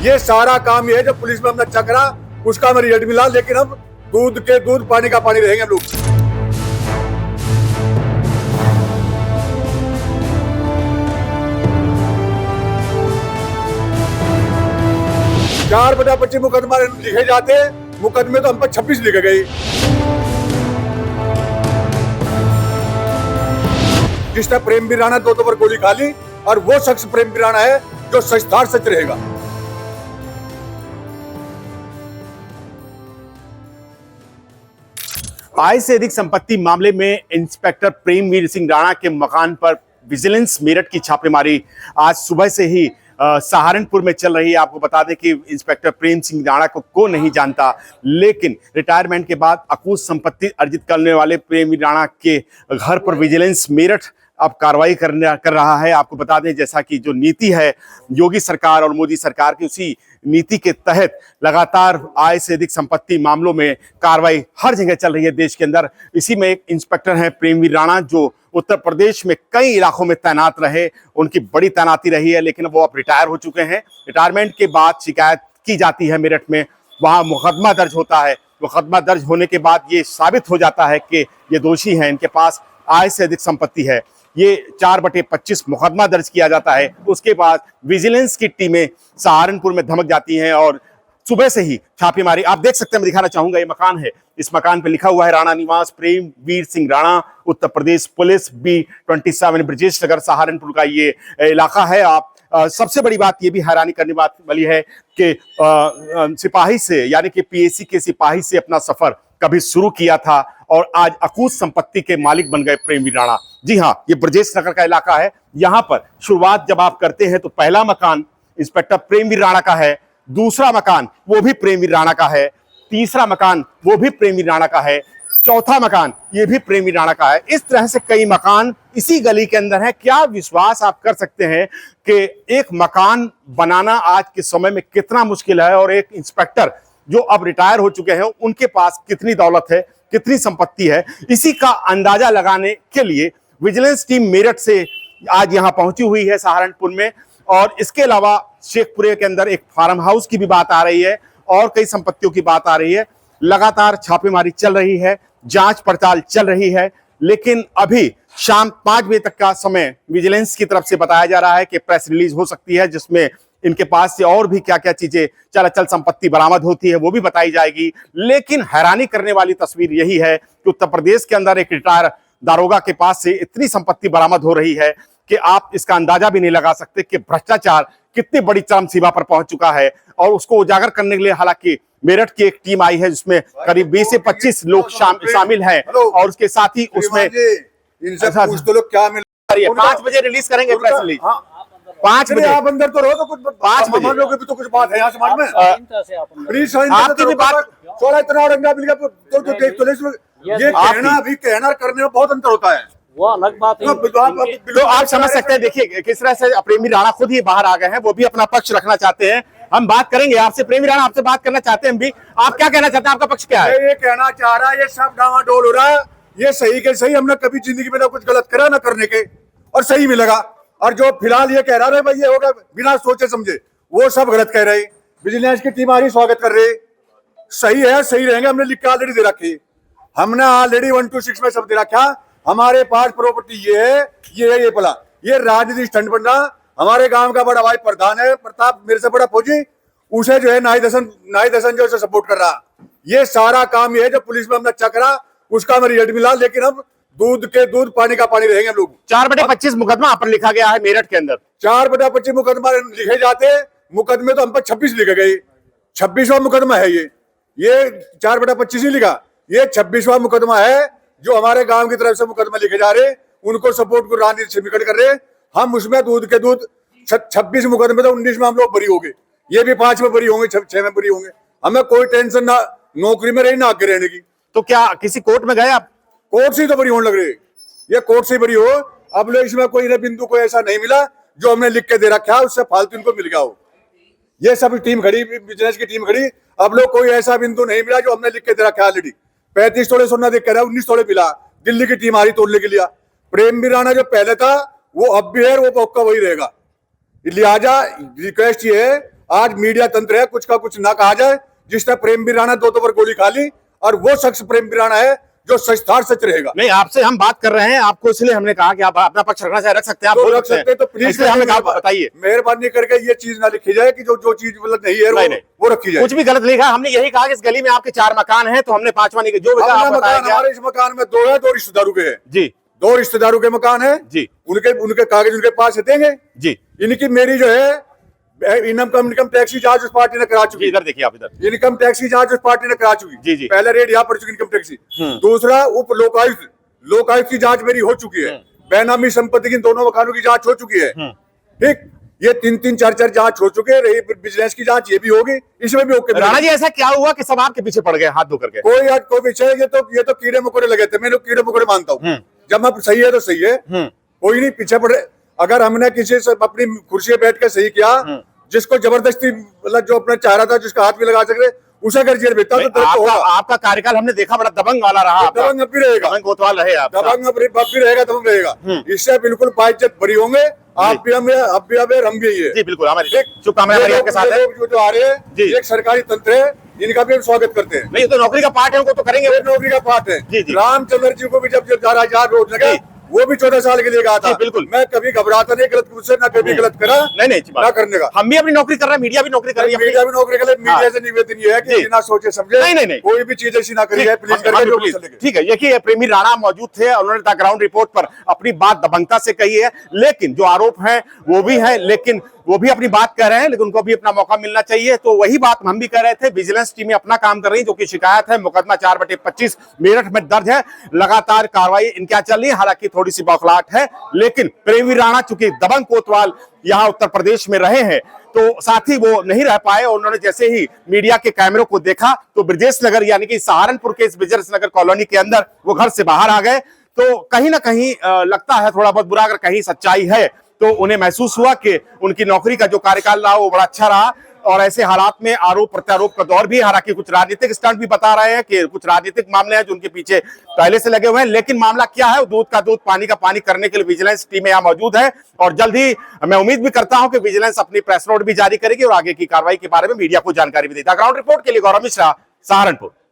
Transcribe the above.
ये सारा काम ये है जो पुलिस में हमने अच्छा करा उसका हमें रिजल्ट मिला, लेकिन अब दूध के दूध पानी का पानी रहेंगे हम लोग। चार बटा 25 मुकदमा लिखे जाते, मुकदमे तो हम पर 26 लिखे गए। जिसने प्रेमवीर राणा दो पर गोली खा ली, और वो शख्स प्रेमवीर राणा है जो सचदार सच रहेगा। आय से अधिक संपत्ति मामले में इंस्पेक्टर प्रेमवीर सिंह राणा के मकान पर विजिलेंस मेरठ की छापेमारी आज सुबह से ही सहारनपुर में चल रही है। आपको बता दें कि इंस्पेक्टर प्रेम सिंह राणा को नहीं जानता, लेकिन रिटायरमेंट के बाद अकूत संपत्ति अर्जित करने वाले प्रेमवीर राणा के घर पर विजिलेंस मेरठ अब कार्रवाई कर रहा है। आपको बता दें जैसा कि जो नीति है योगी सरकार और मोदी सरकार की, उसी नीति के तहत लगातार आय से अधिक संपत्ति मामलों में कार्रवाई हर जगह चल रही है देश के अंदर। इसी में एक इंस्पेक्टर हैं प्रेमवीर राणा जो उत्तर प्रदेश में कई इलाकों में तैनात रहे, उनकी बड़ी तैनाती रही है, लेकिन वो अब रिटायर हो चुके हैं। रिटायरमेंट के बाद शिकायत की जाती है मेरठ में, वहाँ मुकदमा दर्ज होता है। मुकदमा दर्ज होने के बाद ये साबित हो जाता है कि ये दोषी हैं, इनके पास आय से अधिक संपत्ति है। ये 4/25 मुकदमा दर्ज किया जाता है। उसके बाद विजिलेंस की टीमें सहारनपुर में धमक जाती हैं और सुबह से ही छापेमारी। आप देख सकते हैं, मैं दिखाना चाहूंगा, ये मकान है, इस मकान पे लिखा हुआ है राणा निवास प्रेमवीर सिंह राणा, उत्तर प्रदेश पुलिस, B27 ब्रजेश नगर, सहारनपुर का ये इलाका है। आप सबसे बड़ी बात ये भी हैरानी करने वाली है कि सिपाही से यानी कि PAC के सिपाही से अपना सफर कभी शुरू किया था और आज अकूत संपत्ति के मालिक बन गए प्रेमवीर राणा। जी हाँ, ये ब्रजेश नगर का इलाका है। यहाँ पर शुरुआत जब आप करते हैं तो पहला मकान इंस्पेक्टर प्रेमवीर राणा का है, दूसरा मकान वो भी प्रेमवीर राणा का है, तीसरा मकान वो भी प्रेमवीर राणा का है, चौथा मकान ये भी प्रेमवीर राणा का है। इस तरह से कई मकान इसी गली के अंदर है। क्या विश्वास आप कर सकते हैं कि एक मकान बनाना आज के समय में कितना मुश्किल है, और एक इंस्पेक्टर जो अब रिटायर हो चुके हैं उनके पास कितनी दौलत है, कितनी संपत्ति है। इसी का अंदाजा लगाने के लिए विजिलेंस टीम मेरठ से आज यहां पहुंची हुई है सहारनपुर में, और इसके अलावा शेखपुरे के अंदर एक फार्म हाउस की भी बात आ रही है और कई संपत्तियों की बात आ रही है। लगातार छापेमारी चल रही है, जांच पड़ताल चल रही है, लेकिन अभी शाम 5 बजे तक का समय विजिलेंस की तरफ से बताया जा रहा है कि प्रेस रिलीज हो सकती है, जिसमें इनके पास से और भी क्या क्या चीजें चल संपत्ति बरामद होती है वो भी बताई जाएगी। लेकिन हैरानी करने वाली तस्वीर यही है कि उत्तर प्रदेश के अंदर एक रिटायर दारोगा के पास से इतनी संपत्ति बरामद हो रही है कि आप इसका अंदाजा भी नहीं लगा सकते कि भ्रष्टाचार कितनी बड़ी चरम सीमा पर पहुंच चुका है। और उसको उजागर करने के लिए हालांकि मेरठ की एक टीम आई है जिसमें करीब 20 से 25 लोग शामिल हैं, और उसके साथ ही उसमें इनसे पूछ तो लोग क्या मिल 5 बजे रिलीज करेंगे प्रेस रिलीज। 5 बजे आप अंदर तो रहो, तो कुछ 5 बजे लोग भी तो कुछ बात है यहाँ समाज में। आपकी भी बात थोड़ा इतना और मिल गया तो देख तो ये कहना करने में बहुत अंतर होता है, वो अलग बात है। तो आप समझ सकते हैं, देखिए किस तरह से प्रेमवीर राणा खुद ही बाहर आ गए हैं, वो भी अपना पक्ष रखना चाहते हैं। हम बात करेंगे आपसे, प्रेमवीर राणा आपसे बात करना चाहते हैं। भी आप क्या कहना चाहते हैं, आपका पक्ष क्या है? ये कहना चाह रहा है ये सब डावाडोल हो रहा है, ये सही के सही, हमने कभी जिंदगी में ना कुछ गलत करा ना करने के, और सही मिलेगा। और जो फिलहाल ये कह रहा है भाई ये होगा बिना सोचे समझे, वो सब गलत कह रहे। विजिलेंस की टीम आ रही, स्वागत कर रहे, सही है, सही रहेंगे। हमने लिख के ऑलरेडी दे रखी, हमने ऑलरेडी 126 में सब दे रखा। हमारे पास प्रॉपर्टी ये है, ये पला, ये राजनीति स्टंट बन रहा। हमारे गांव का बड़ा भाई प्रधान है प्रताप, मेरे से बड़ा फौजी, उसे जो है नाई दसन जो सपोर्ट कर रहा। ये सारा काम ये है जो पुलिस में हमने अच्छा करा उसका हमें रिजल्ट मिला, लेकिन अब दूध के दूध पानी का पानी रहेंगे हम लोग। 4/25 मुकदमा पर लिखा गया है मेरठ के अंदर। 4/25 मुकदमा लिखे जाते, मुकदमे तो हम पर 26 लिखे गए। 26वां मुकदमा है ये 4/25 ही लिखा, ये 26वां मुकदमा है जो हमारे गांव की तरफ से मुकदमा लिखे जा रहे, उनको सपोर्ट को राजनीति से निकट कर रहे। हम उसमें दूध के दूध 26 मुकदमे, तो 19 में हम लोग बरी हो गए, ये भी 5 में बरी होंगे, 6 में बरी होंगे। हमें कोई टेंशन ना, नौकरी में रही ना आगे रहने की। तो क्या किसी कोर्ट में गए आप? कोर्ट से तो बरी होने लग रही, ये कोर्ट से बरी हो। अब लोग इसमें कोई ना बिंदु को ऐसा नहीं मिला जो हमने लिख के दे रखा है उससे फालतू इनको मिल गया हो। ये सब टीम खड़ी, बिजनेस की टीम खड़ी, अब लोग कोई ऐसा बिंदु नहीं मिला जो हमने लिख के दे रखा है ऑलरेडी। 35 तोड़े सोना देख कर 19 तोड़े मिला, दिल्ली की टीम आ रही तोड़ने के लिए। प्रेमवीर राणा जो पहले था वो अब भी है, वो पक्का वही रहेगा। लिहाजा रिक्वेस्ट ये है, आज मीडिया तंत्र है, कुछ का कुछ ना कहा जाए। जिस तरह प्रेमवीर राणा 2 बार गोली खा ली, और वो शख्स प्रेमवीर राणा है जो सचथार सच रहेगा। नहीं, आपसे हम बात कर रहे हैं, आपको इसलिए हमने कहा कि आप अपना पक्ष रखना चाहे रख सकते हैं, आप बोल रख सकते हैं, तो प्लीज हमें बताइए। मेहरबानी करके ये चीज ना लिखी जाए कि जो चीज मतलब नहीं है वो रखी जाए। कुछ भी गलत लिखा, हमने यही कहा कि इस गली में आपके 4 मकान हैं, तो हमने 5वां नहीं, जो हमारे इस मकान में 2 है, 2 रिश्तेदारों के हैं जी, 2 रिश्तेदारों के मकान है जी, उनके कागज उनके पास देंगे जी। इनकी मेरी जो है इनकम टैक्स की जांच उस पार्टी ने करा चुकी। इधर देखिए आप, इधर इनकम टैक्स की जांच उस पार्टी ने करा चुकी जी जी। पहले रेड यहाँ पड़ चुकी इनकम टैक्स की। दूसरा उप लोकायुक्त की जांच मेरी हो चुकी है। बेनामी संपत्ति की दोनों मकानों की जांच हो चुकी है। ठीक, ये 3-3, 4-4 जांच हो चुके हैं। रही विजिलेंस की जांच, ये भी होगी, इसमें भी ओके। राणा जी, ऐसा क्या हुआ कि सब आपके पीछे पड़ गए हाथ धो करके? कोई विषय, ये तो कीड़े मकोड़े लगे थे। मैं कीड़े मकोड़े मानता हूँ। जब आप सही है तो सही है, कोई नहीं पीछे पड़ रहे। अगर हमने किसी से अपनी कुर्सी पे बैठ कर सही किया, जिसको जबरदस्ती मतलब जो अपना चाह रहा था, जिसका हाथ भी लगा सके, उसे अगर जेल भेजता तो आपका कार्यकाल हमने देखा बड़ा दबंग वाला रहा। दबंग अब भी रहेगा, दबंग कोतवाल रहे आप, दबंग अब भी रहेगा, दबंग रहेगा। इससे बिल्कुल बाइज्जत बरी होंगे। आप भी, हम भी यही है जी। बिल्कुल, हमारे शुभकामनाएं आपके साथ है। जो आ रहे हैं, एक सरकारी तंत्र है, इनका भी हम स्वागत करते हैं। नहीं, तो नौकरी का पार्ट है, उनको तो करेंगे, नौकरी का पार्ट है। रामचंद्र जी को भी जब 4,000 वोट लगे, वो भी 14 साल के लिए कहा था। बिल्कुल, मैं कभी घबराता नहीं गलत मुझसे, ना कभी गलत करा, नहीं ना करने का। हम भी अपनी नौकरी कर रहे हैं, मीडिया भी नौकरी कर रही है, मीडिया भी नौकरी कर रही है। मीडिया से निवेदन ये है कि बिना सोचे समझे नहीं कोई भी चीज ऐसी ना करी है, प्लीज करके। ठीक है, देखिए प्रेमी राणा मौजूद थे, उन्होंने द ग्राउंड रिपोर्ट पर अपनी बात दबंगता से कही है, लेकिन जो आरोप है वो भी है, लेकिन वो भी अपनी बात कह रहे हैं, लेकिन उनको भी अपना मौका मिलना चाहिए। तो वही बात हम भी कह रहे थे, विजिलेंस टीमें अपना काम कर रही है, जो कि शिकायत है मुकदमा 4/25 मेरठ में दर्ज है, लगातार कार्रवाई इनकी चल रही है। हालांकि थोड़ी सी बौखलाहट है, लेकिन प्रेमवीर राणा चूंकि दबंग कोतवाल यहां उत्तर प्रदेश में रहे हैं, तो साथ ही वो नहीं रह पाए। और उन्होंने जैसे ही मीडिया के कैमरों को देखा, तो ब्रजेश नगर यानी कि सहारनपुर के इस ब्रजेश नगर कॉलोनी के अंदर वो घर से बाहर आ गए। तो कहीं ना कहीं लगता है थोड़ा बहुत बुरा, अगर कहीं सच्चाई है तो उन्हें महसूस हुआ कि उनकी नौकरी का जो कार्यकाल रहा वो बड़ा अच्छा रहा। और ऐसे हालात में आरोप प्रत्यारोप का दौर भी, हालांकि कुछ राजनीतिक स्टंट भी बता रहे हैं कि कुछ राजनीतिक मामले हैं जो उनके पीछे पहले से लगे हुए हैं। लेकिन मामला क्या है, दूध का दूध पानी का पानी करने के लिए विजिलेंस टीमें यहां मौजूद है। और जल्द ही मैं उम्मीद भी करता हूं कि विजिलेंस अपनी प्रेस नोट भी जारी करेगी और आगे की कार्रवाई के बारे में मीडिया को जानकारी भी देगी। ग्राउंड रिपोर्ट के लिए गौरव मिश्रा, सहारनपुर।